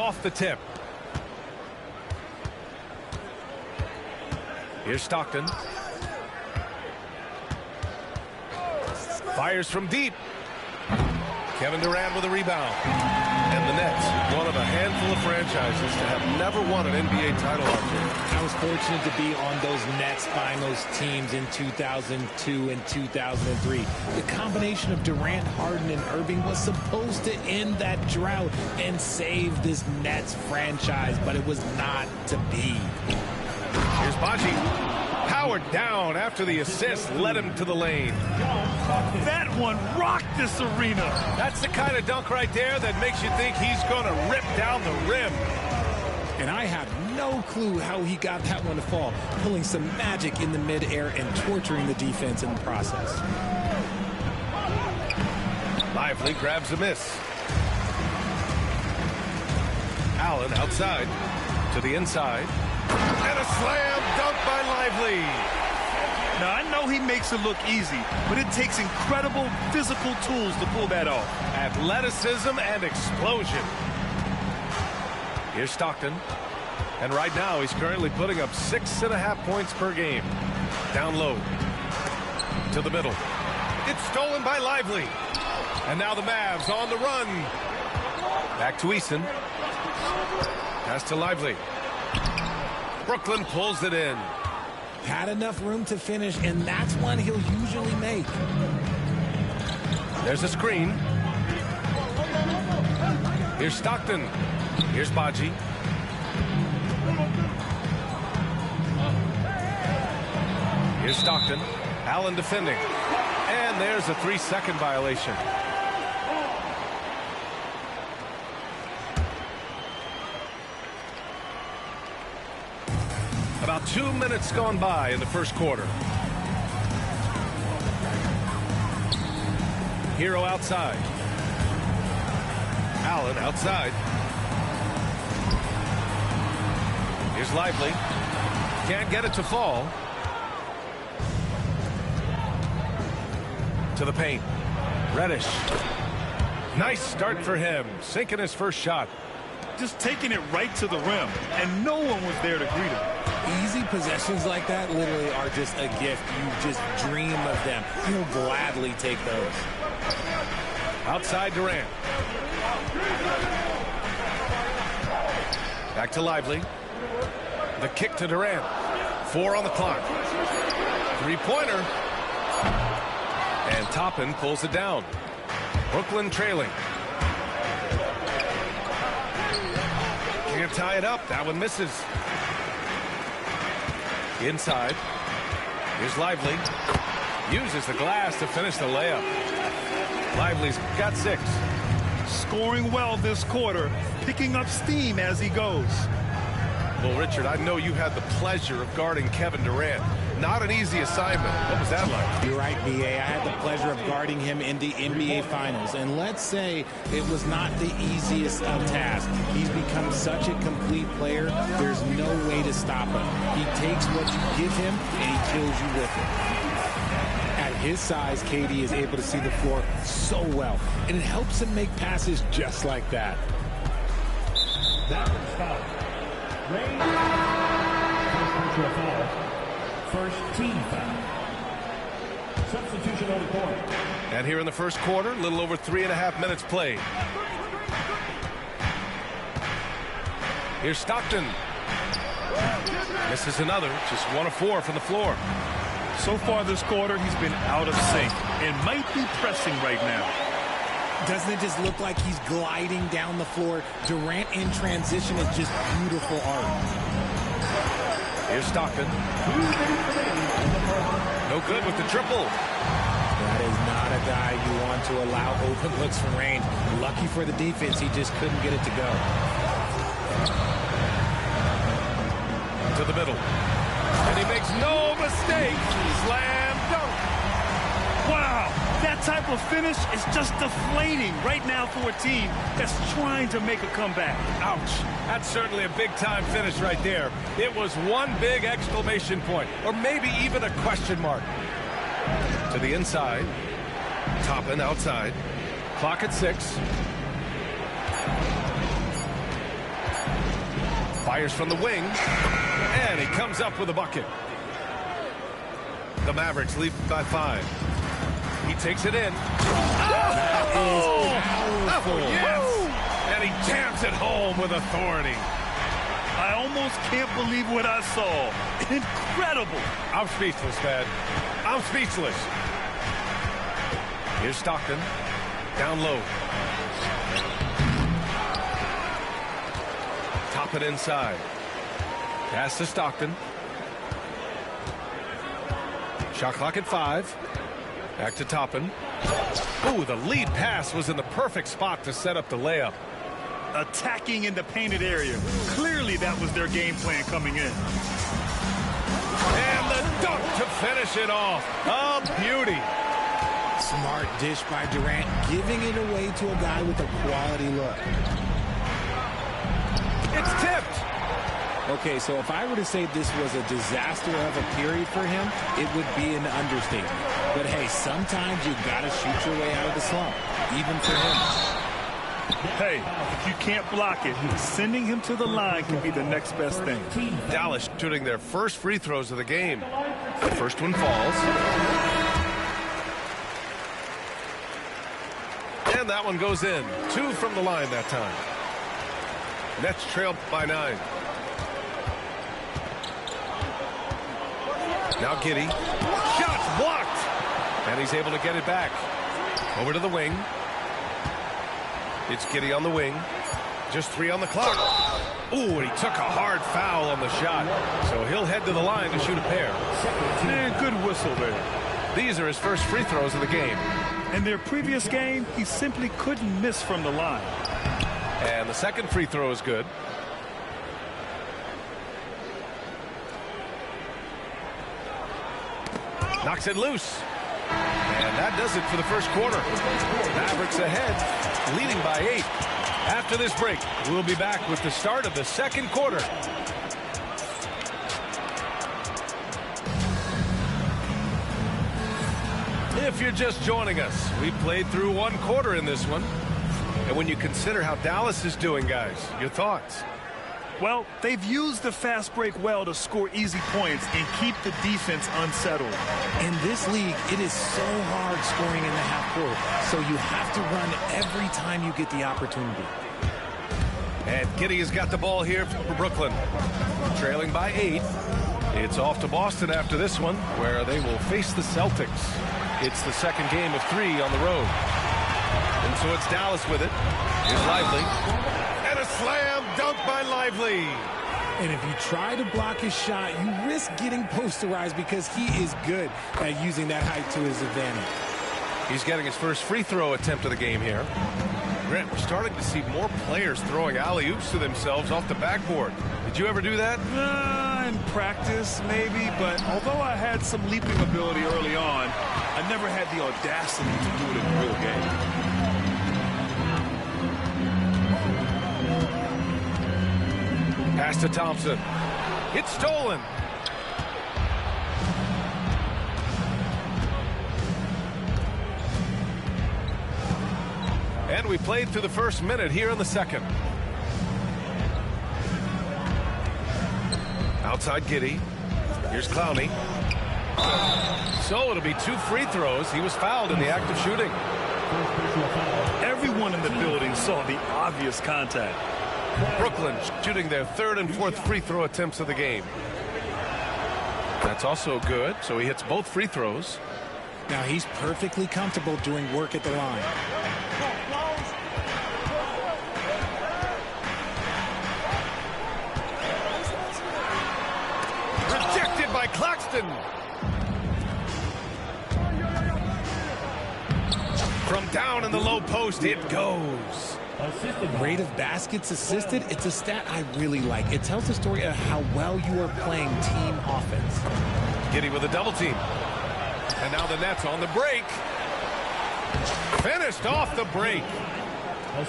off the tip. Here's Stockton. Fires from deep. Kevin Durant with a rebound. And the Nets, one of a handful of franchises to have never won an NBA title out there. I was fortunate to be on those Nets finals teams in 2002 and 2003. The combination of Durant, Harden, and Irving was supposed to end that drought and save this Nets franchise, but it was not to be. Here's Baji. Powered down after the assist led him to the lane. That one rocked this arena. That's the kind of dunk right there that makes you think he's going to rip down the rim. And I have no clue how he got that one to fall, pulling some magic in the midair and torturing the defense in the process. Lively grabs a miss. Allen outside to the inside. And a slam dunk by Lively. Now, I know he makes it look easy, but it takes incredible physical tools to pull that off. Athleticism and explosion. Here's Stockton. And right now, he's currently putting up 6.5 points per game. Down low. To the middle. It's stolen by Lively. And now the Mavs on the run. Back to Eason. Pass to Lively. Brooklyn pulls it in. Had enough room to finish, and that's one he'll usually make. There's a screen. Here's Stockton. Here's Baji. Here's Stockton. Allen defending. And there's a 3-second violation. About 2 minutes gone by in the first quarter. Hero outside. Allen outside. Here's Lively. Can't get it to fall. To the paint. Reddish. Nice start for him. Sinking his first shot. Just taking it right to the rim, and no one was there to greet him. Easy possessions like that literally are just a gift. You just dream of them. You'll gladly take those. Outside Durant. Back to Lively. The kick to Durant. 4 on the clock. Three-pointer. And Toppin pulls it down. Brooklyn trailing. Can't tie it up. That one misses. Inside. Here's Lively. Uses the glass to finish the layup. Lively's got 6. Scoring well this quarter, picking up steam as he goes. Well, Richard, I know you had the pleasure of guarding Kevin Durant. Not an easy assignment. What was that like? You're right, B.A. I had the pleasure of guarding him in the NBA Finals. And let's say it was not the easiest of tasks. He's become such a complete player, there's no way to stop him. He takes what you give him, and he kills you with it. At his size, KD is able to see the floor so well, and it helps him make passes just like that. That was foul. First team foul. Substitution on the court. And here in the first quarter, a little over 3.5 minutes played. Here's Stockton. Misses another. Just 1 of 4 from the floor. So far this quarter, he's been out of sync and might be pressing right now. Doesn't it just look like he's gliding down the floor? Durant in transition is just beautiful art. Here's Stockton. No good with the triple. That is not a guy you want to allow open looks from range. Lucky for the defense, he just couldn't get it to go. To the middle. And he makes no mistake. Slam dunk. Wow, that type of finish is just deflating right now for a team that's trying to make a comeback. Ouch. That's certainly a big-time finish right there. It was one big exclamation point, or maybe even a question mark. To the inside. Toppin outside. Clock at 6. Fires from the wing. And he comes up with a bucket. The Mavericks lead by 5. He takes it in. Oh, yes! And he jams it home with authority. I almost can't believe what I saw. Incredible. I'm speechless, man. I'm speechless. Here's Stockton. Down low. Top it inside. Pass to Stockton. Shot clock at 5. Back to Toppin. Ooh, the lead pass was in the perfect spot to set up the layup. Attacking in the painted area. Clearly that was their game plan coming in. And the dunk to finish it off. A beauty. Smart dish by Durant, giving it away to a guy with a quality look. It's tipped. Okay, so if I were to say this was a disaster of a period for him, it would be an understatement. But hey, sometimes you gotta shoot your way out of the slump, even for him. Hey, if you can't block it, sending him to the line could be the next best thing. Dallas shooting their first free throws of the game. The first one falls. And that one goes in. 2 from the line that time. Nets trail by 9. Now Giddey. Shots blocked. And he's able to get it back. Over to the wing. It's Giddey on the wing. Just 3 on the clock. Ooh, and he took a hard foul on the shot. So he'll head to the line to shoot a pair. Man, good whistle there. These are his first free throws of the game. In their previous game, he simply couldn't miss from the line. And the second free throw is good. Knocks it loose. And that does it for the first quarter. Mavericks ahead, leading by 8. After this break, we'll be back with the start of the second quarter. If you're just joining us, we played through 1 quarter in this one. And when you consider how Dallas is doing, guys, your thoughts? Well, they've used the fast break well to score easy points and keep the defense unsettled. In this league, it is so hard scoring in the half court, so you have to run every time you get the opportunity. And Giddey has got the ball here for Brooklyn. Trailing by 8. It's off to Boston after this one, where they will face the Celtics. It's the second game of 3 on the road. And so it's Dallas with it. Here's Lively. And a slam dunk by Lively. And if you try to block his shot, you risk getting posterized because he is good at using that height to his advantage. He's getting his first free throw attempt of the game here. Grant, we're starting to see more players throwing alley-oops to themselves off the backboard. Did you ever do that? In practice, maybe, but although I had some leaping ability early on, I never had the audacity to do it in the real game. Pass to Thompson. It's stolen. And we played through the first minute here in the second. Outside Giddey. Here's Clowney. So it'll be 2 free throws. He was fouled in the act of shooting. Everyone in the building saw the obvious contact. Brooklyn shooting their 3rd and 4th free throw attempts of the game. That's also good. So he hits both free throws. Now he's perfectly comfortable doing work at the line. Rejected by Claxton. From down in the low post, it goes. Rate of baskets assisted, it's a stat I really like. It tells the story of how well you are playing team offense. Giddey with a double team. And now the Nets on the break. Finished off the break.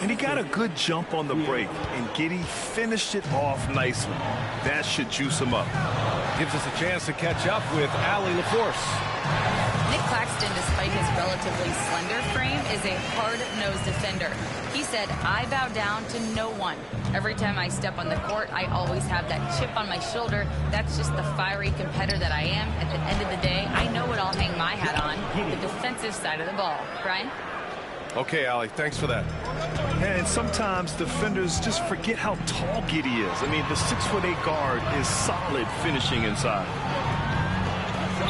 And he got a good jump on the break, and Giddey finished it off nicely. That should juice him up. Gives us a chance to catch up with Allie LaForce. Nick Claxton Claxton, despite his relatively slender frame, is a hard-nosed defender. He said, "I bow down to no one. Every time I step on the court, I always have that chip on my shoulder. That's just the fiery competitor that I am. At the end of the day, I know what I'll hang my hat on, the defensive side of the ball." Brian? Okay, Allie, thanks for that. And sometimes defenders just forget how tall Giddey is. I mean, the 6'8" guard is solid finishing inside.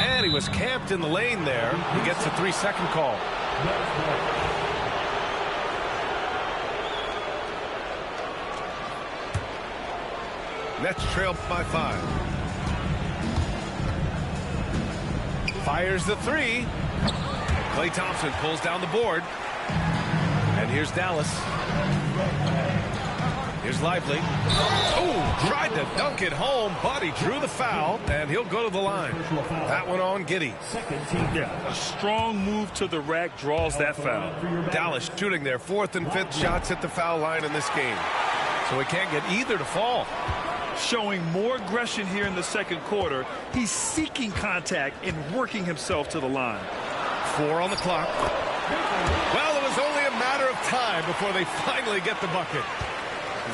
And he was camped in the lane there. He gets a 3-second call. Nets trail by 5. Fires the 3. Klay Thompson pulls down the board. And here's Dallas. Here's Lively. Oh, tried to dunk it home, but he drew the foul, and he'll go to the line. That one on Giddey. Yeah, a strong move to the rack draws that foul. Dallas shooting their 4th and 5th shots at the foul line in this game. So he can't get either to fall. Showing more aggression here in the second quarter. He's seeking contact and working himself to the line. 4 on the clock. Well, it was only a matter of time before they finally get the bucket.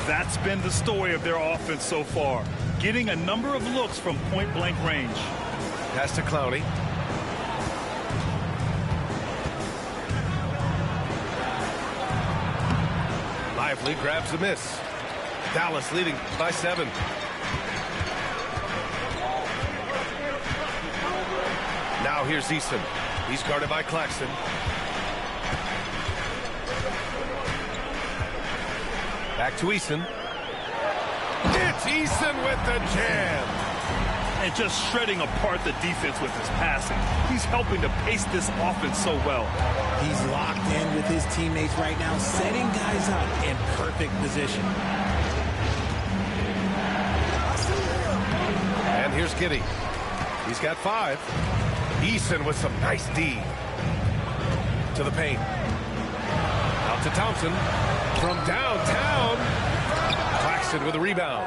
That's been the story of their offense so far. Getting a number of looks from point-blank range. Pass to Clowney. Lively grabs the miss. Dallas leading by 7. Now here's Eason. He's guarded by Claxton. Back to Eason. It's Eason with the jam. And just shredding apart the defense with his passing. He's helping to pace this offense so well. He's locked in with his teammates right now, setting guys up in perfect position. And here's Giddey. He's got 5. Eason with some nice D. To the paint. Out to Thompson. From downtown. Claxton with a rebound.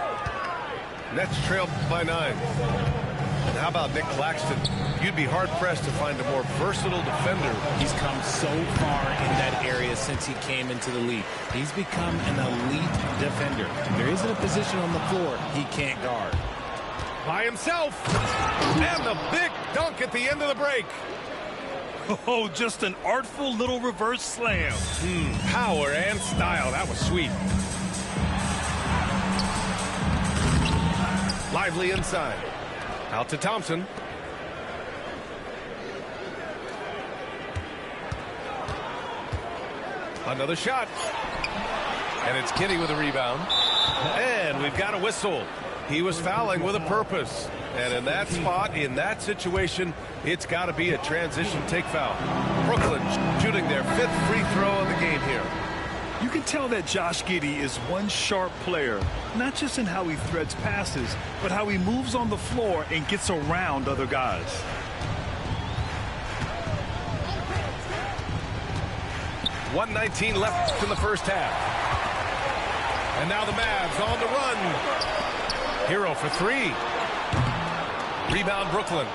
Nets trail by 9. And how about Nick Claxton? You'd be hard-pressed to find a more versatile defender. He's come so far in that area since he came into the league. He's become an elite defender. There isn't a position on the floor he can't guard. By himself. And the big dunk at the end of the break. Oh, just an artful little reverse slam. Power and style. That was sweet. Lively inside. Out to Thompson. Another shot. And it's Giddey with a rebound. And we've got a whistle. He was fouling with a purpose. And in that spot, in that situation, it's got to be a transition take foul. Brooklyn shooting their 5th free throw of the game here. You can tell that Josh Giddey is one sharp player, not just in how he threads passes, but how he moves on the floor and gets around other guys. .119 left in the first half. And now the Mavs on the run. Hero for 3. Rebound Brooklyn.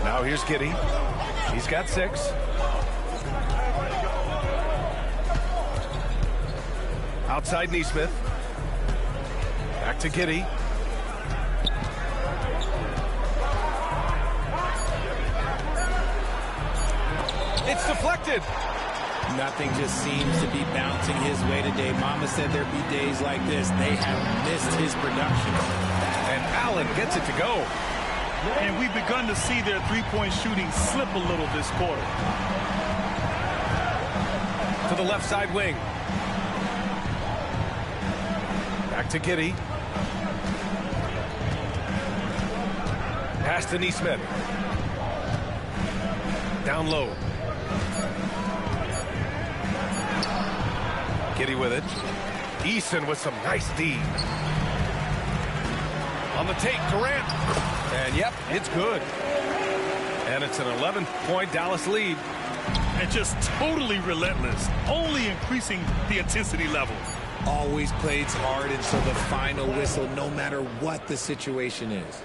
Now here's Giddey. He's got 6. Outside Nesmith. Back to Giddey. It's deflected. Nothing just seems to be bouncing his way today. Mama said there'd be days like this. They have missed his production. And Allen gets it to go. And we've begun to see their three-point shooting slip a little this quarter. To the left side wing. Back to Giddey. Pass to Nesmith. Down low. Giddey with it. Eason with some nice D. On the take, Durant. And yep, it's good. And it's an 11-point Dallas lead. And just totally relentless, only increasing the intensity level. Always plays hard until the final whistle, no matter what the situation is.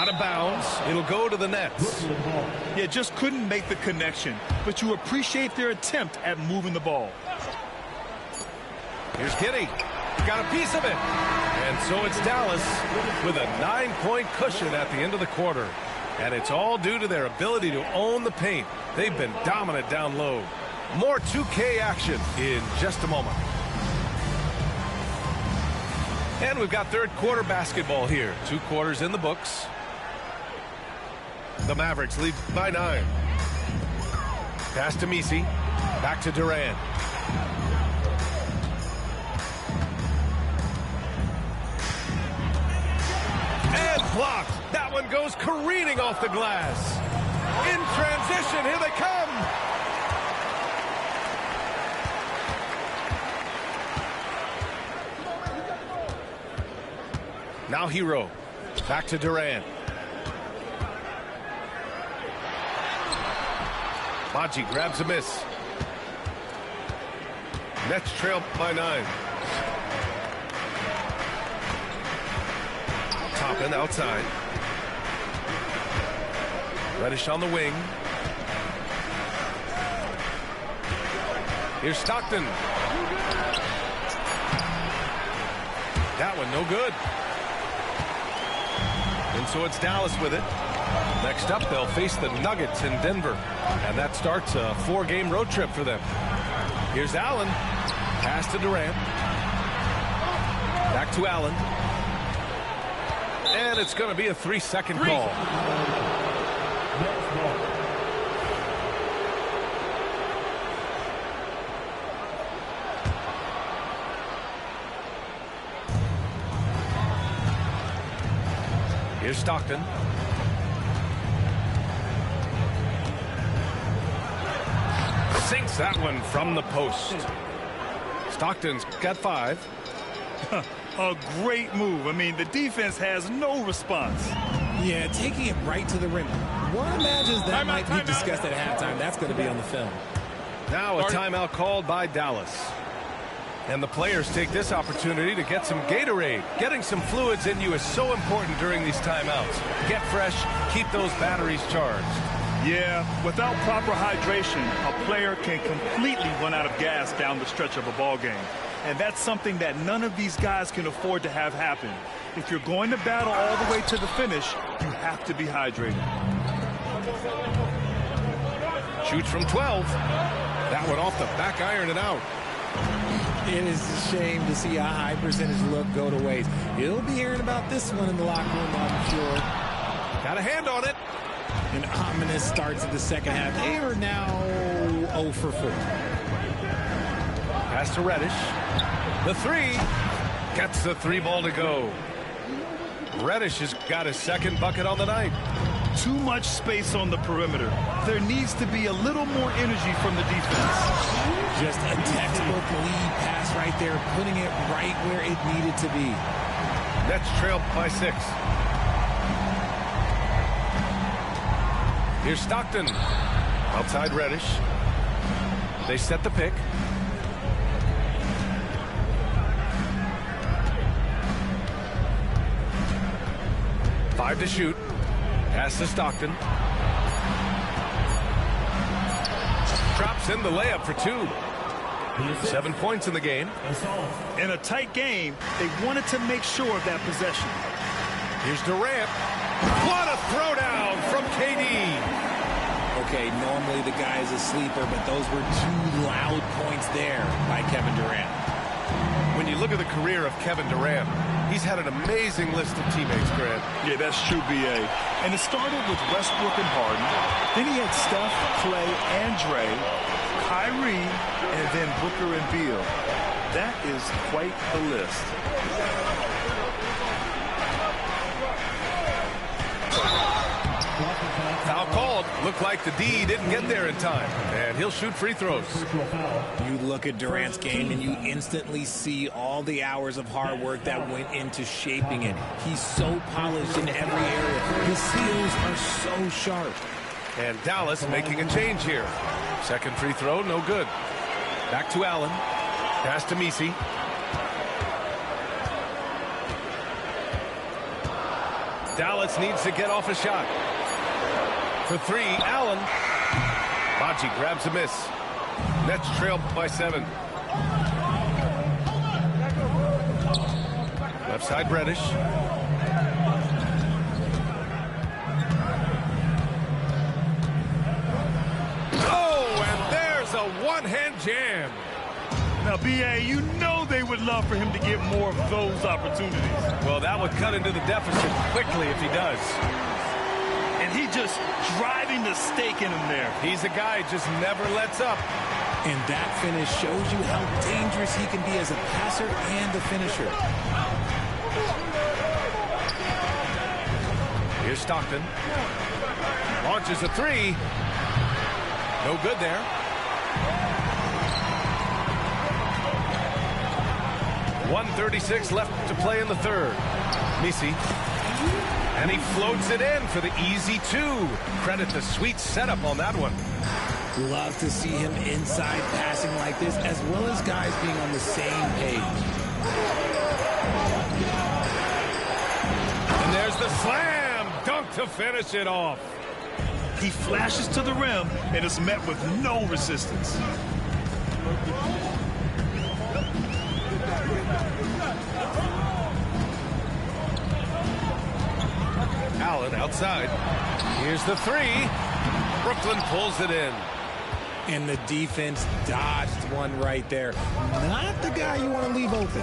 Out of bounds. It'll go to the Nets. Brooklyn ball. Yeah, just couldn't make the connection, but you appreciate their attempt at moving the ball. Here's Giddey. Got a piece of it. And so it's Dallas with a 9-point cushion at the end of the quarter. And it's all due to their ability to own the paint. They've been dominant down low. More 2K action in just a moment. And we've got third quarter basketball here. 2 quarters in the books. The Mavericks lead by 9. Pass to Messi. Back to Durant. And blocked. That one goes careening off the glass. In transition, here they come. Now Hero. Back to Durant. Maggi grabs a miss. Nets trail by 9. Toppin outside. Reddish on the wing. Here's Stockton. That one no good. And so it's Dallas with it. Next up, they'll face the Nuggets in Denver. And that starts a 4-game road trip for them. Here's Allen. Pass to Durant. Back to Allen. And it's going to be a 3-second call. Nets ball. Here's Stockton. Sinks that one from the post. Stockton's got 5. A great move. I mean, the defense has no response. Yeah, taking it right to the rim. One imagines that might be discussed at halftime. That's going to be on the film. Now a timeout called by Dallas. And the players take this opportunity to get some Gatorade. Getting some fluids in you is so important during these timeouts. Get fresh, keep those batteries charged. Yeah, without proper hydration, a player can completely run out of gas down the stretch of a ball game. And that's something that none of these guys can afford to have happen. If you're going to battle all the way to the finish, you have to be hydrated. Shoots from 12. That one off the back iron and out. It is a shame to see a high percentage look go to waste. You'll be hearing about this one in the locker room, I'm sure. Got a hand on it. An ominous start to the second half. They are now 0 for 4. Pass to Reddish. The 3. Gets the 3 ball to go. Reddish has got his second bucket on the night. Too much space on the perimeter. There needs to be a little more energy from the defense. Just a textbook lead pass right there, putting it right where it needed to be. Nets trail by 6. Here's Stockton. Outside Reddish. They set the pick. Five to shoot. Pass to Stockton. Drops in the layup for 2. 7 points in the game. In a tight game, they wanted to make sure of that possession. Here's Durant. What a throwdown from KD. Okay, normally the guy is a sleeper, but those were 2 loud points there by Kevin Durant. When you look at the career of Kevin Durant, he's had an amazing list of teammates, Grant. Yeah, that's true, B.A. And it started with Westbrook and Harden. Then he had Steph, Clay, and Dre, Kyrie, and then Booker and Beal. That is quite the list. Foul called. Looked like the D didn't get there in time. And he'll shoot free throws. You look at Durant's game and you instantly see all the hours of hard work that went into shaping it. He's so polished in every area. His skills are so sharp. And Dallas making a change here. Second free throw, no good. Back to Allen. Pass to Messi. Dallas needs to get off a shot. For three, Allen. Badji grabs a miss. Nets trail by 7. Left side, Reddish. Oh, and there's a one-hand jam. Now, B.A., you know they would love for him to get more of those opportunities. Well, that would cut into the deficit quickly if he does. And he just driving the stake in him there. He's a guy who just never lets up. And that finish shows you how dangerous he can be as a passer and a finisher. Here's Stockton. Launches a 3. No good there. .136 left to play in the third. Misi. And he floats it in for the easy 2. Credit the sweet setup on that one. Love to see him inside passing like this, as well as guys being on the same page. And there's the slam dunk to finish it off. He flashes to the rim and is met with no resistance. Allen outside. Here's the 3. Brooklyn pulls it in. And the defense dodged one right there. Not the guy you want to leave open.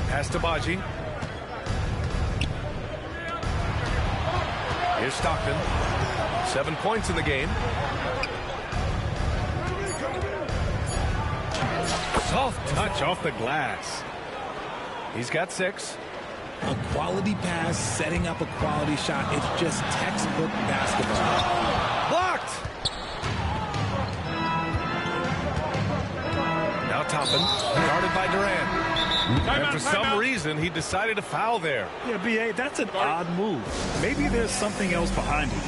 Pass to Badji. Here's Stockton. 7 points in the game. Soft touch off the glass. He's got 6. A quality pass, setting up a quality shot. It's just textbook basketball. Blocked! Now Toppin, guarded by Durant. And for some reason, he decided to foul there. Yeah, B.A., that's an odd move. Maybe there's something else behind it.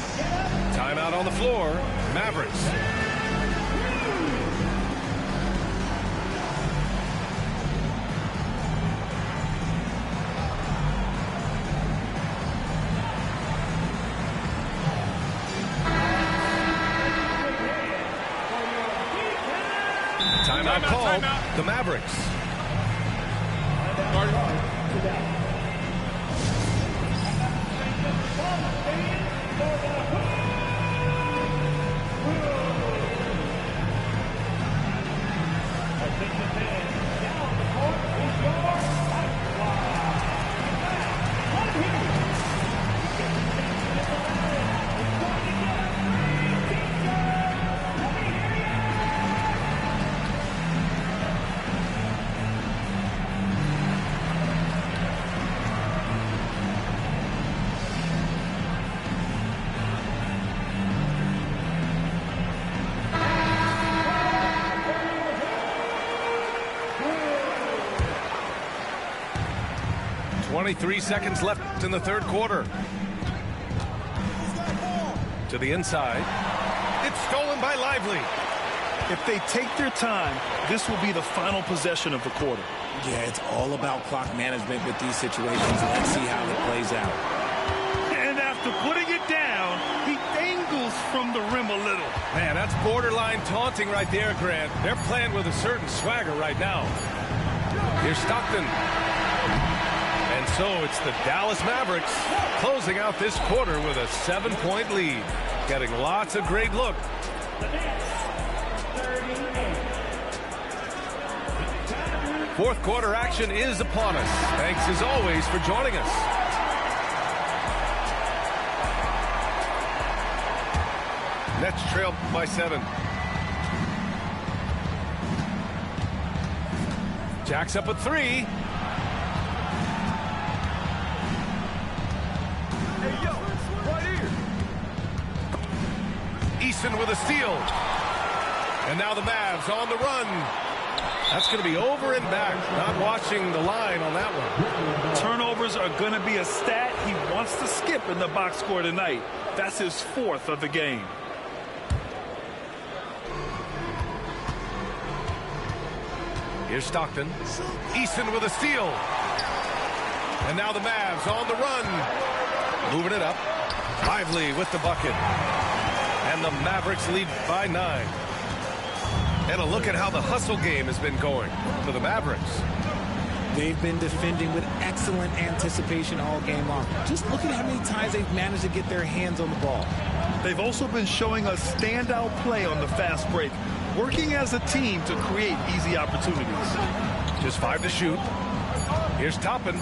Timeout on the floor. Mavericks. Timeout called. The Mavericks. .23 seconds left in the third quarter. To the inside. It's stolen by Lively. If they take their time, this will be the final possession of the quarter. Yeah, it's all about clock management with these situations. Let's see how it plays out. And after putting it down, he dangles from the rim a little. Man, that's borderline taunting right there, Grant. They're playing with a certain swagger right now. Here's Stockton. And so it's the Dallas Mavericks closing out this quarter with a 7-point lead. Getting lots of great looks. Fourth quarter action is upon us. Thanks as always for joining us. Nets trail by 7. Jacks up at 3. Eason with a steal. And now the Mavs on the run. That's going to be over and back. Not watching the line on that one. Turnovers are going to be a stat he wants to skip in the box score tonight. That's his 4th of the game. Here's Stockton. Eason with a steal. And now the Mavs on the run. Moving it up. Lively with the bucket. And the Mavericks lead by 9. And a look at how the hustle game has been going for the Mavericks. They've been defending with excellent anticipation all game long. Just look at how many times they've managed to get their hands on the ball. They've also been showing us standout play on the fast break, working as a team to create easy opportunities. Just 5 to shoot. Here's Toppin.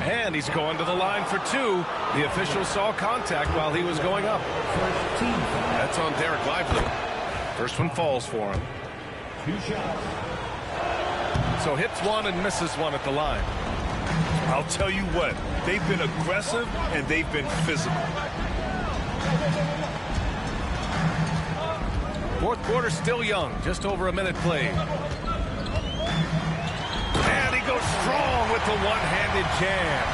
And he's going to the line for 2. The official saw contact while he was going up. That's on Derek Lively. First one falls for him. 2 shots. So hits 1 and misses 1 at the line. I'll tell you what, they've been aggressive and they've been physical. Fourth quarter still young, just over a minute played. And he goes strong with the one-handed jam.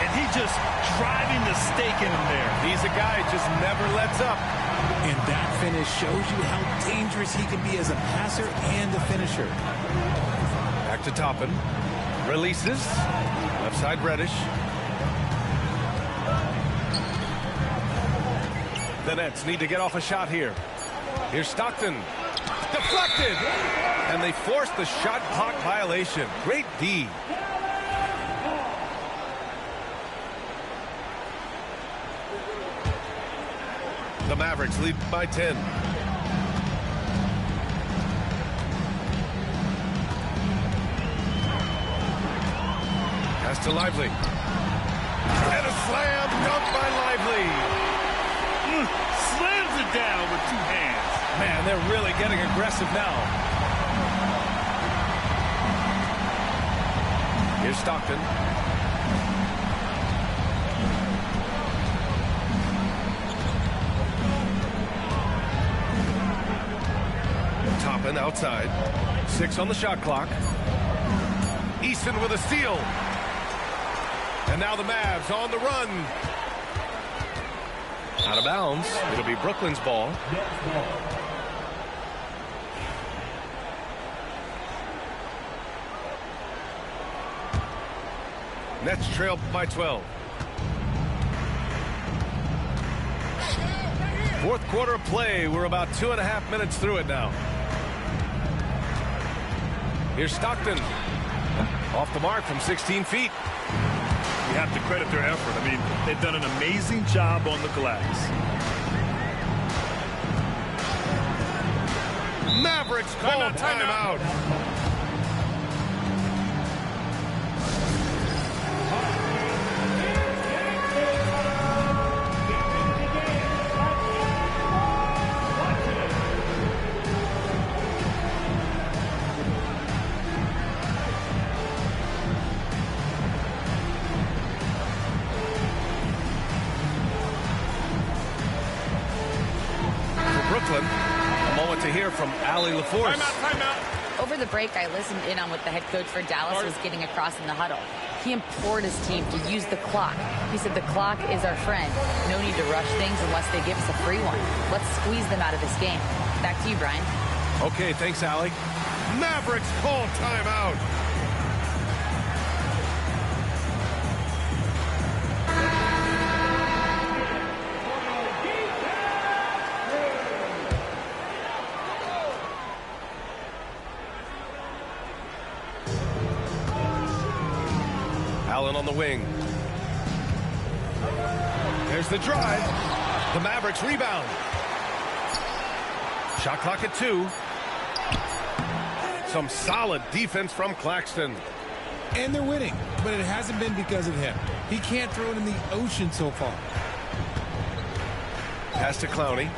And he just driving the stake in him there. He's a guy who just never lets up. And that finish shows you how dangerous he can be as a passer and a finisher. Back to Toppin. Releases. Left side Reddish. The Nets need to get off a shot here. Here's Stockton. Deflected. And they force the shot clock violation. Great D. The Mavericks lead by 10. Pass to Lively. And a slam dunk by Lively. Slams it down with 2 hands. Man, they're really getting aggressive now. Here's Stockton. Toppin outside. 6 on the shot clock. Easton with a steal. And now the Mavs on the run. Out of bounds. It'll be Brooklyn's ball. Nets trail by 12. Fourth quarter of play. We're about 2.5 minutes through it now. Here's Stockton. Off the mark from 16 feet. You have to credit their effort. I mean, they've done an amazing job on the glass. Mavericks call timeout. Brooklyn. A moment to hear from Allie LaForce. Timeout. Over the break, I listened in on what the head coach for Dallas was getting across in the huddle. He implored his team to use the clock. He said the clock is our friend. No need to rush things unless they give us a free one. Let's squeeze them out of this game. Back to you, Brian. Okay, thanks, Allie. Mavericks call timeout. Allen on the wing. There's the drive. The Mavericks rebound. Shot clock at 2. Some solid defense from Claxton. And they're winning, but it hasn't been because of him. He can't throw it in the ocean so far. Pass to Clowney.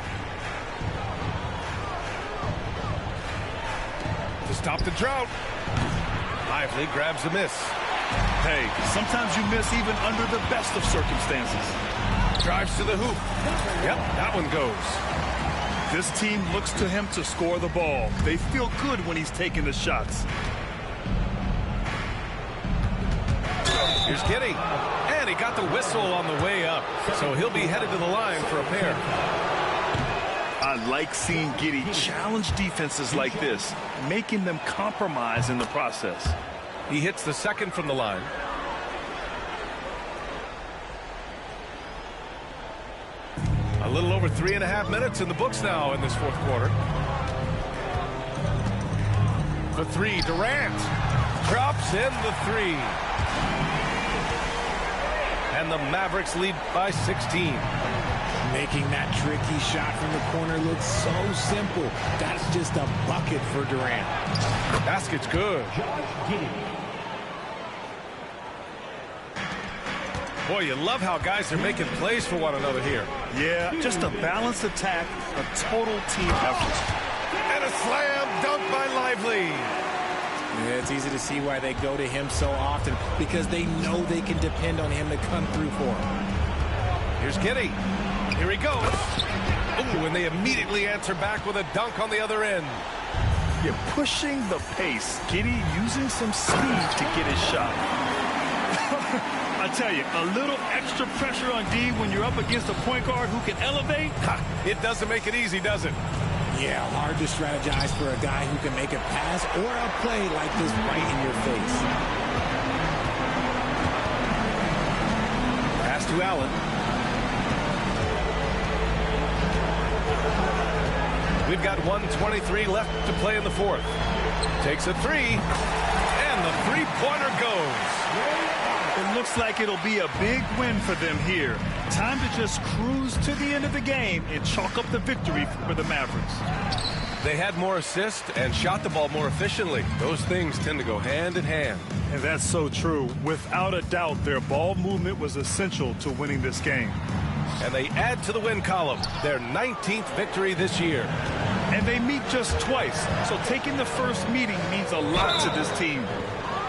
To stop the drought. Lively grabs a miss. Hey, sometimes you miss even under the best of circumstances. Drives to the hoop. Yep, that one goes. This team looks to him to score the ball. They feel good when he's taking the shots. Here's Giddey. And he got the whistle on the way up. So he'll be headed to the line for a pair. I like seeing Giddey challenge defenses like this, making them compromise in the process. He hits the second from the line. A little over 3.5 minutes in the books now in this fourth quarter. The three, Durant drops in the three. And the Mavericks lead by 16. Making that tricky shot from the corner look so simple. That's just a bucket for Durant. Basket's good. Boy, you love how guys are making plays for one another here. Yeah, just a balanced attack, a total team effort. And a slam dunk by Lively. Yeah, it's easy to see why they go to him so often, because they know they can depend on him to come through for them. Here's Giddey. Here he goes. Ooh, and they immediately answer back with a dunk on the other end. You're pushing the pace. Giddey using some speed to get his shot. I tell you, a little extra pressure on D when you're up against a point guard who can elevate. It doesn't make it easy, does it? Yeah, hard to strategize for a guy who can make a pass or a play like this right in your face. Pass to Allen. We've got 1:23 left to play in the fourth. Takes a three, and the three-pointer goes. It looks like it'll be a big win for them here. Time to just cruise to the end of the game and chalk up the victory for the Mavericks. They had more assists and shot the ball more efficiently. Those things tend to go hand in hand. And that's so true. Without a doubt, their ball movement was essential to winning this game. And they add to the win column, their 19th victory this year. And they meet just twice, so taking the first meeting means a lot to this team.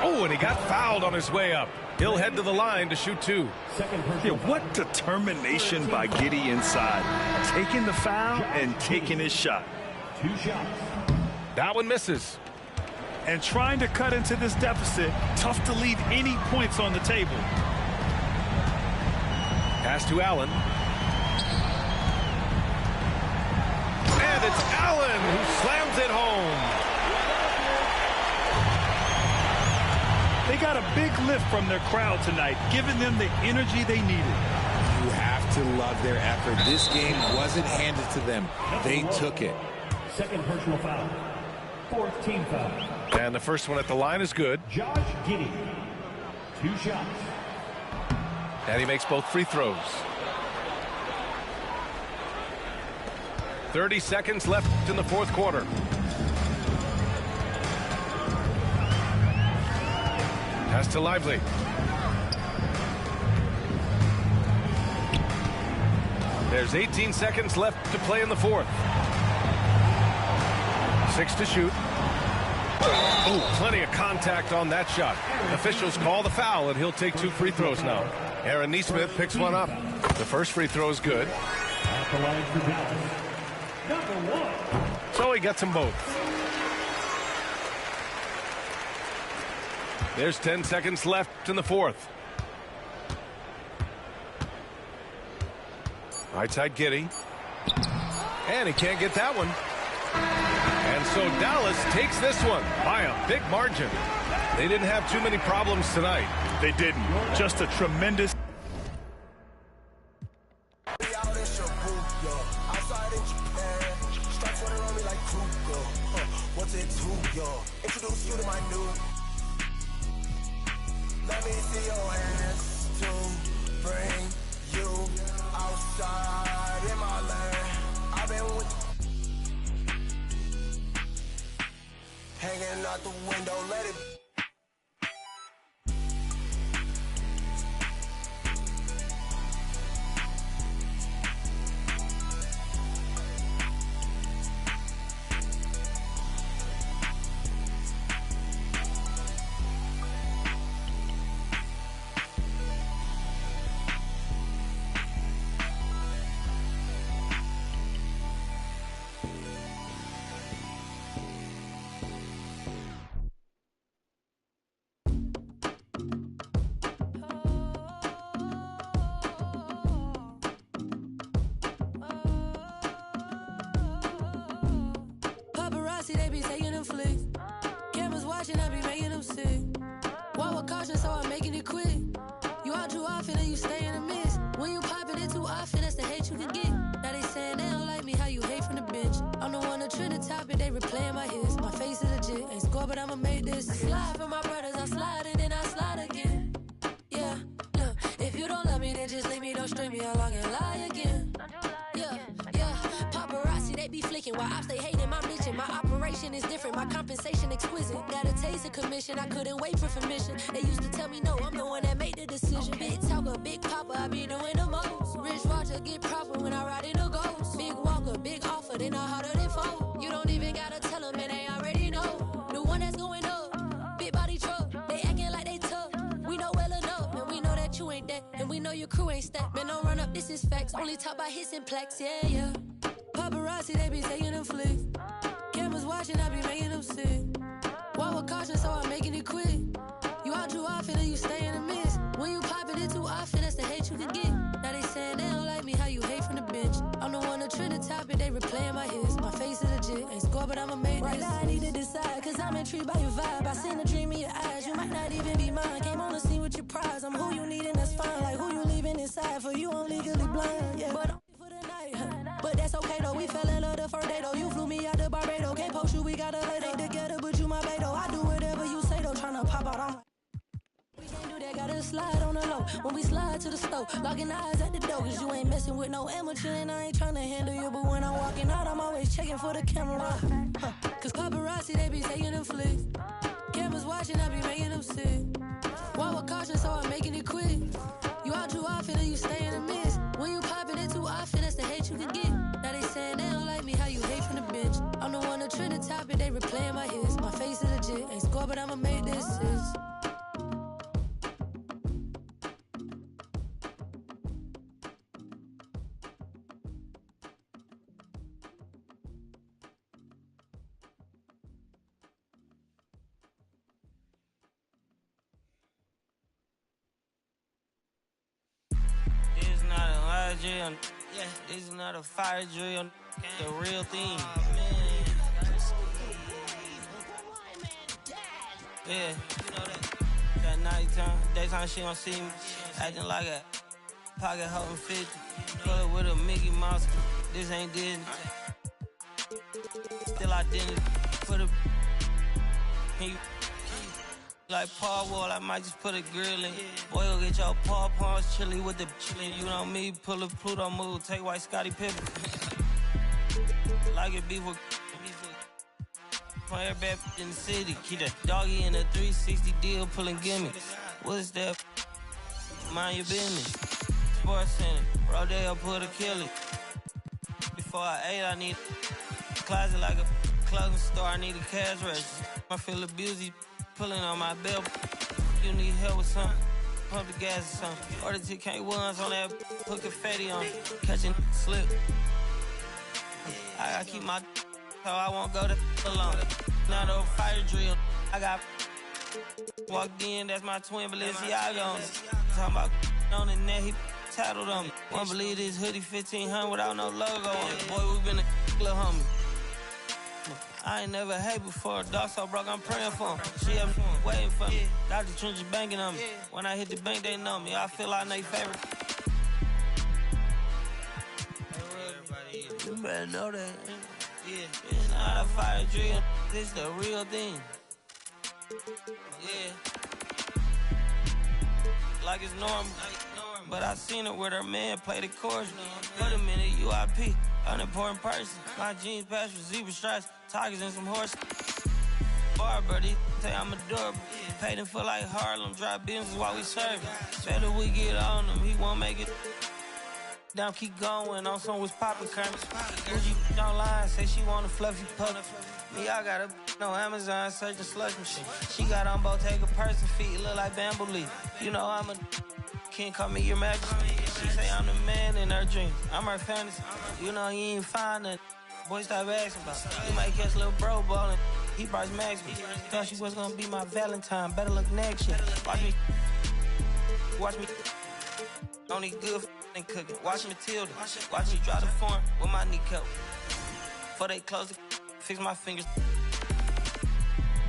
Oh, and he got fouled on his way up. He'll head to the line to shoot two. Yeah, what determination by Giddey inside. Taking the foul and taking his shot. 2 shots. That one misses. And trying to cut into this deficit, tough to leave any points on the table. Pass to Allen. And it's Allen who slams it home. They got a big lift from their crowd tonight, giving them the energy they needed. You have to love their effort. This game wasn't handed to them. They took it. Second personal foul. Fourth team foul. And the first one at the line is good. Josh Giddey. 2 shots. And he makes both free throws. 30 seconds left in the fourth quarter. Pass to Lively. There's 18 seconds left to play in the fourth. 6 to shoot. Oh, plenty of contact on that shot. Officials call the foul, and he'll take 2 free throws now. Aaron Nesmith picks one up. The first free throw is good. At the line for Dallas. Number 1. So he gets them both. There's 10 seconds left in the fourth. Right side Giddey. And he can't get that one. And so Dallas takes this one by a big margin. They didn't have too many problems tonight. They didn't. Just a tremendous... Let me see your hands to bring you outside in my land. I've been with hanging out the window, let it. They be taking them flicks. Cameras watching, I be making them sick. Walk with caution, so I'm making it quick. You out too often and you stay in the mist. When you popping it too often, that's the hate you can get. Now they saying they don't like me, how you hate from the bench. I'm the one to trend the topic, they replaying my hits. My face is legit, ain't score, but I'ma make this. I slide for my brothers, I slide and then I slide again. Yeah, look, if you don't love me, then just leave me, don't string me along and lie again. Yeah, paparazzi, they be flicking while ops, they hating my mission. My operation is different, my compensation exquisite. Got a taste of commission, I couldn't wait for permission. They used to tell me no, I'm the one that made the decision. Big talker, big papa, I be doing the most. Rich Roger, get proper when I ride in a ghost. Big walker, big offer, they not harder than foe. You don't even gotta tell them, and they already know. The one that's going up, big body truck. They acting like they tough, we know well enough. And we know that you ain't that, and we know your crew ain't stacked. Man, don't run up, this is facts. Only talk about hits and plaques, yeah. Paparazzi, they be taking them flicks. Cameras watching, I be making them sick. Walk with caution, so I'm making it quick. You out too often and you stay in the mist. When you popping it too often, that's the hate you can get. Now they saying they don't like me, how you hate from the bench. I'm the one to trend the topic, they replaying my hits. My face is legit, ain't score, but I'ma make this. Right now I need to decide, cause I'm intrigued by your vibe. I seen a dream in your eyes, you might not even be mine. Came on the scene with your prize, I'm who you need and that's fine. Like who you leaving inside, for you I'm legally blind, yeah. But for the night, but that's okay though, we fell in love the first day though. You flew me out to Barbados, can't post you, we got a late day together, but you my bae though. I do whatever you say though, tryna pop out on my... We can't do that, gotta slide on the low. When we slide to the stove, locking eyes at the door, cause you ain't messing with no amateur and I ain't tryna handle you. But when I'm walking out, I'm always checking for the camera. Cause paparazzi, they be taking them flicks. Cameras watching, I be making them sick. Walk with caution, so I'm making it quick. You out too often and you stay in the mist. When you popping it too often, that's the hate you can get. Now they saying they don't like me, how you hate from the bench. I'm the one to trend the topic, they replaying my hits. My face is legit, ain't score, but I'ma make this. Drill. Yeah, this is not a fire drill, the real thing. Yeah, you know that nighttime, daytime she gon' see me acting like a pocket holding 50. Pull it with a Mickey Mouse, this ain't Disney. Still identity for the like Paul Wall, I might just put a grill in. Boy, you'll get your paw paws chili with the chili. You know me, pull a Pluto move, take white Scottie Pippen. Like it beef with fire back in the city. Keep that doggy in a 360 deal, pulling gimmicks. What's that? Mind your business. Sports Center, Rodeo put a kill it. Before I ate, I need a closet like a clothing store. I need a cash register. I feel abused. Pulling on my belt, you need help with something, pump the gas or something. Order TK1s on that, put confetti on, catching slip. I gotta keep my so I won't go to alone. Now the fire drill, I got walked in, that's my twin Balenciaga on it. Talking about on the net, he tattled on me. Won't believe this hoodie 1500 without no logo on it. Boy, we been a little homie. I ain't never hate before. Dog so broke, I'm praying for him. She up waiting for me. Dr. Trench is banking on me. When I hit the bank, they know me. I feel like they favorite. You better know that. It's not a fire drill. This the real thing. Yeah. Like it's normal. But I seen her with her man play the chorus. Put him in a UIP. Unimportant person. My jeans patch with zebra stripes, tigers and some horses. Bar birdie, say I'm adorable. Paid him for like Harlem, drive business while we serving. Better we get on him, he won't make it. Down, keep going, on some was poppin' currents. Bougie online, say she want a fluffy pup. Me, I got a no Amazon searching slush machine. She got on Bottega person feet, look like bamboo leaf. You know I'm a can't call me your majesty. She say I'm the man in her dreams. I'm her fantasy. You know he ain't find nothing. Boy, stop asking about it. You might catch little bro ballin'. He Bryce Maxwell. Thought she was gonna be my Valentine. Better look next year. Watch me. Only good f***ing cooking. Watch Matilda. Watch me drive the form with my kneecap. Before they close it, fix my fingers.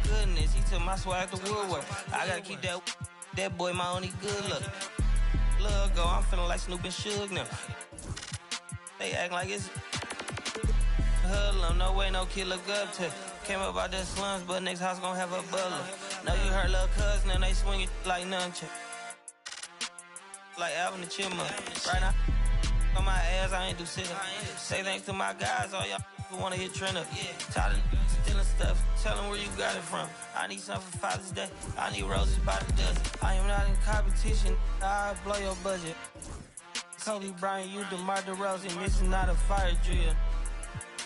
Goodness, he took my swag to Woodward. I gotta keep that boy my only good look. Look, go, I'm feeling like Snoop and Suge now. They act like it's hoodlum. No way, no kid look up to. Came up out the slums, but next house gon' have a butler. Know you heard little cousin and they swing it like nunchuck. Like Alvin the Chipmunk. Right now, on my ass, I ain't do shit. Say thanks to my guys, all y'all who wanna hit trend up. Tired of stealing stuff, tell them where you got it from. I need something for Father's Day, I need roses by the dozen. I am not in competition, I'll blow your budget. Kobe Bryant, you DeMar DeRozan, this is not a fire drill.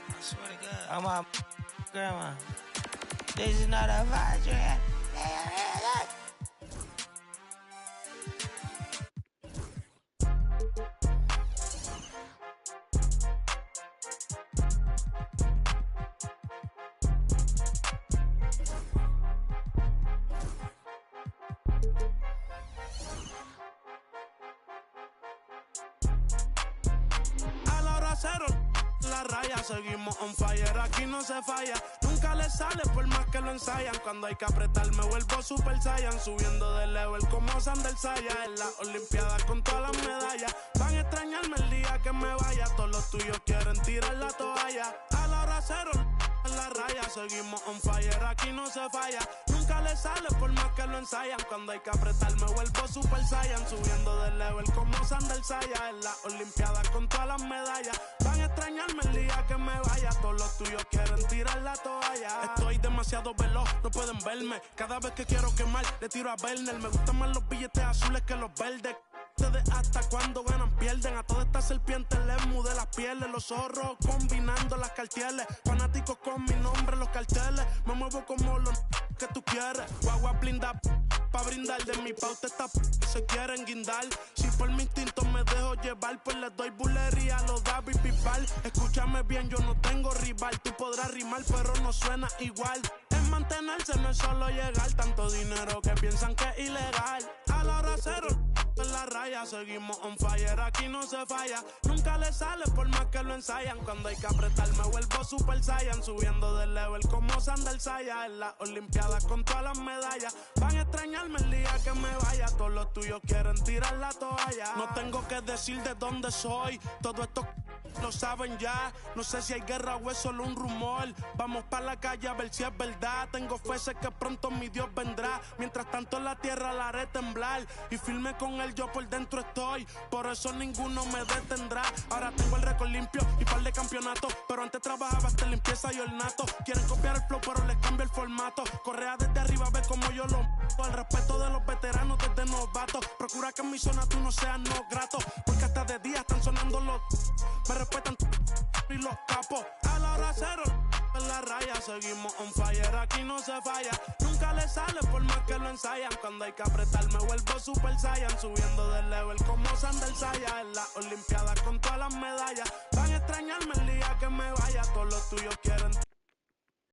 I swear to God, I'm my grandma. This is not a fire drill. La raya, seguimos on fire, aquí no se falla. Nunca le sale por más que lo ensayan. Cuando hay que apretar me vuelvo Super Saiyan. Subiendo de level como Sander Saya. En las Olimpiadas con todas las medallas. Van a extrañarme el día que me vaya. Todos los tuyos quieren tirar la toalla. A la hora cero, en la raya, seguimos on fire, aquí no se falla. Nunca le sale por más que lo ensayan. Cuando hay que apretar me vuelvo Super Saiyan. Subiendo de level como Sander Saya. En las Olimpiadas con todas las medallas. Van a extrañarme el día que me vaya. Todos los tuyos quieren tirar la toalla. Estoy demasiado veloz, no pueden verme. Cada vez que quiero quemar, le tiro a Werner. Me gustan más los billetes azules que los verdes. Ustedes hasta cuando ganan pierden. A todas estas serpientes les mudé las pieles. Los zorros combinando las cartieles. Fanáticos con mi nombre en los carteles. Me muevo como los que tú quieres. Guagua blinda pa' brindar. De mi pauta esta se quieren guindar. Si por mi instinto me dejo llevar, pues les doy bulería a los David Bisbal. Escúchame bien, yo no tengo rival. Tú podrás rimar, pero no suena igual. Es mantenerse, no es solo llegar. Tanto dinero que piensan que es ilegal. A la hora cero, en la raya, seguimos on fire, aquí no se falla. Nunca le sale por más que lo ensayan. Cuando hay que apretar me vuelvo Super Saiyan. Subiendo de level como Sander Saya. En las Olimpiadas con todas las medallas. Van a extrañarme el día que me vaya. Todos los tuyos quieren tirar la toalla. No tengo que decir de dónde soy. Todo esto lo saben ya. No sé si hay guerra o es solo un rumor. Vamos pa' la calle a ver si es verdad. Tengo fe, sé que pronto mi Dios vendrá. Mientras tanto la tierra la haré temblar. Y firme con él yo por dentro estoy. Por eso ninguno me detendrá. Ahora tengo el récord limpio y par de campeonatos. Pero antes trabajaba hasta limpieza y ornato. Quieren copiar el flow pero les cambio el formato. Correa desde arriba, ve como yo lo mato. El respeto de los veteranos desde novatos. Procura que en mi zona tú no seas no grato. Porque hasta de día están sonando los... Me respetan y los capos. A la hora cero, en la raya, seguimos on fire, aquí no se falla. Nunca le sale por más que lo ensayan. Cuando hay que apretar me vuelvo Super Saiyan. Subiendo de level como Sander Saya. En las Olimpiadas con todas las medallas. Van a extrañarme el día que me vaya. Todos los tuyos quieren